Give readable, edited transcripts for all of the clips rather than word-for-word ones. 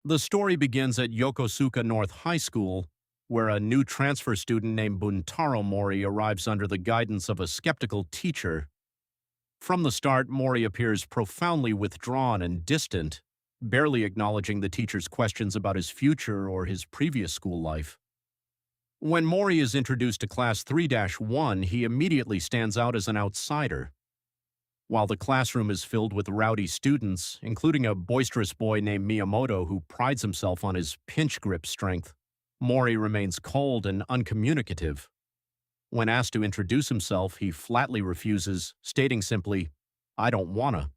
The story begins at Yokosuka North High School, where a new transfer student named Buntaro Mori arrives under the guidance of a skeptical teacher. From the start, Mori appears profoundly withdrawn and distant, barely acknowledging the teacher's questions about his future or his previous school life. When Mori is introduced to Class 3-1, he immediately stands out as an outsider. While the classroom is filled with rowdy students, including a boisterous boy named Miyamoto who prides himself on his pinch grip strength, Mori remains cold and uncommunicative. When asked to introduce himself, he flatly refuses, stating simply, "I don't wanna."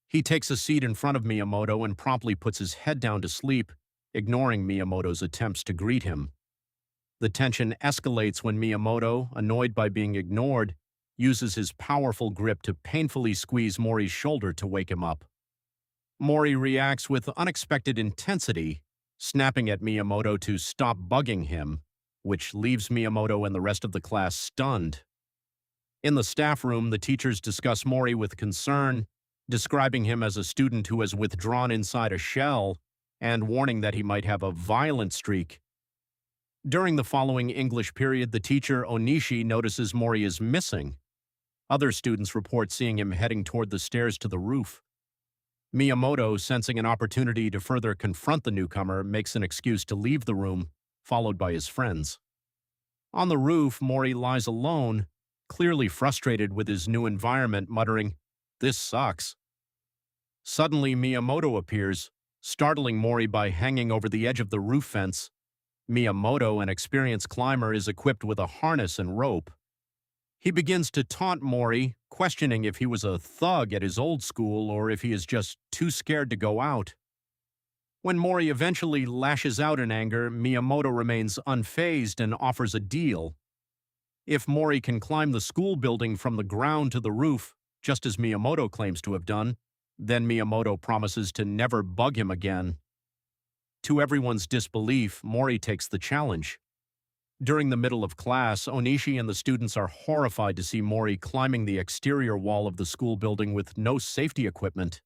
He takes a seat in front of Miyamoto and promptly puts his head down to sleep, ignoring Miyamoto's attempts to greet him. The tension escalates when Miyamoto, annoyed by being ignored, uses his powerful grip to painfully squeeze Mori's shoulder to wake him up. Mori reacts with unexpected intensity, snapping at Miyamoto to stop bugging him, which leaves Miyamoto and the rest of the class stunned. In the staff room, the teachers discuss Mori with concern, describing him as a student who has withdrawn inside a shell and warning that he might have a violent streak. During the following English period, the teacher Onishi notices Mori is missing. Other students report seeing him heading toward the stairs to the roof. Miyamoto, sensing an opportunity to further confront the newcomer, makes an excuse to leave the room, followed by his friends. On the roof, Mori lies alone, clearly frustrated with his new environment, muttering, "This sucks." Suddenly, Miyamoto appears, startling Mori by hanging over the edge of the roof fence. Miyamoto, an experienced climber, is equipped with a harness and rope. He begins to taunt Mori, questioning if he was a thug at his old school or if he is just too scared to go out. When Mori eventually lashes out in anger, Miyamoto remains unfazed and offers a deal. If Mori can climb the school building from the ground to the roof, just as Miyamoto claims to have done, then Miyamoto promises to never bug him again. To everyone's disbelief, Mori takes the challenge. During the middle of class, Onishi and the students are horrified to see Mori climbing the exterior wall of the school building with no safety equipment.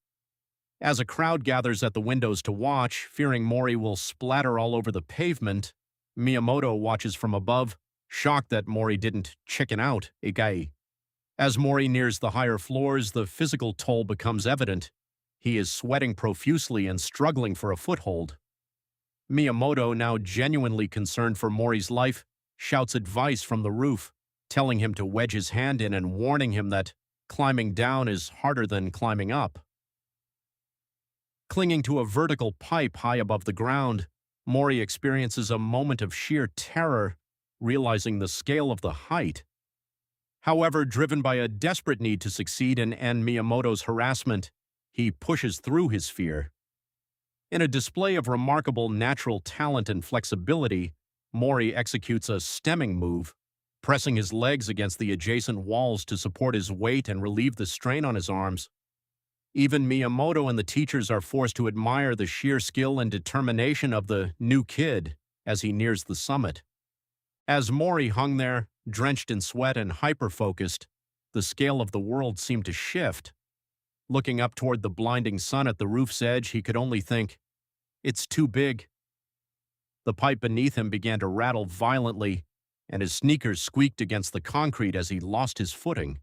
As a crowd gathers at the windows to watch, fearing Mori will splatter all over the pavement, Miyamoto watches from above, shocked that Mori didn't chicken out, igai. As Mori nears the higher floors, the physical toll becomes evident. He is sweating profusely and struggling for a foothold. Miyamoto, now genuinely concerned for Mori's life, shouts advice from the roof, telling him to wedge his hand in and warning him that climbing down is harder than climbing up. Clinging to a vertical pipe high above the ground, Mori experiences a moment of sheer terror, realizing the scale of the height. However, driven by a desperate need to succeed and end Miyamoto's harassment, he pushes through his fear. In a display of remarkable natural talent and flexibility, Mori executes a stemming move, pressing his legs against the adjacent walls to support his weight and relieve the strain on his arms. Even Miyamoto and the teachers are forced to admire the sheer skill and determination of the new kid as he nears the summit. As Mori hung there, drenched in sweat and hyper-focused, the scale of the world seemed to shift. Looking up toward the blinding sun at the roof's edge, he could only think, "It's too big." The pipe beneath him began to rattle violently, and his sneakers squeaked against the concrete as he lost his footing.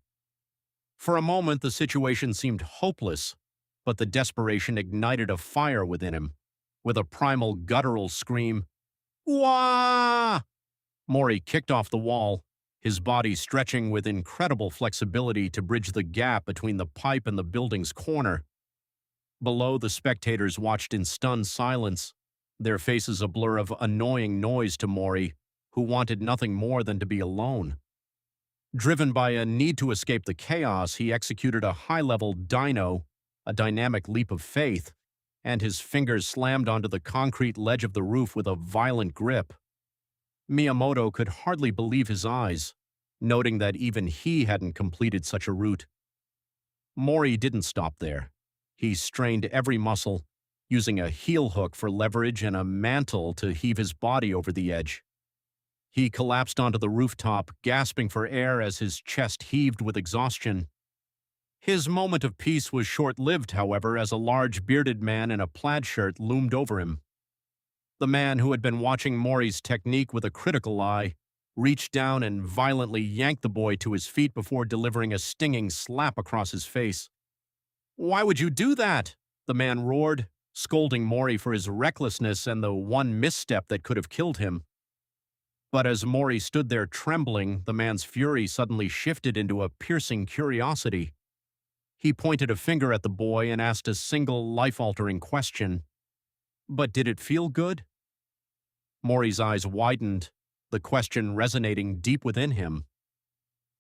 For a moment, the situation seemed hopeless, but the desperation ignited a fire within him. With a primal guttural scream, "Wah!" Mori kicked off the wall, his body stretching with incredible flexibility to bridge the gap between the pipe and the building's corner. Below, the spectators watched in stunned silence, their faces a blur of annoying noise to Mori, who wanted nothing more than to be alone. Driven by a need to escape the chaos, he executed a high-level dino, a dynamic leap of faith, and his fingers slammed onto the concrete ledge of the roof with a violent grip. Miyamoto could hardly believe his eyes, noting that even he hadn't completed such a route. Mori didn't stop there. He strained every muscle, using a heel hook for leverage and a mantle to heave his body over the edge. He collapsed onto the rooftop, gasping for air as his chest heaved with exhaustion. His moment of peace was short-lived, however, as a large bearded man in a plaid shirt loomed over him. The man, who had been watching Mori's technique with a critical eye, reached down and violently yanked the boy to his feet before delivering a stinging slap across his face. "Why would you do that?" the man roared, scolding Mori for his recklessness and the one misstep that could have killed him. But as Mori stood there trembling, the man's fury suddenly shifted into a piercing curiosity. He pointed a finger at the boy and asked a single life-altering question. "But did it feel good?" Mori's eyes widened, the question resonating deep within him.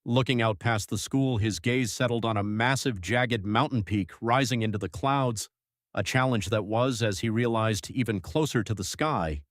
Looking out past the school, his gaze settled on a massive, jagged mountain peak rising into the clouds, a challenge that was, as he realized, even closer to the sky.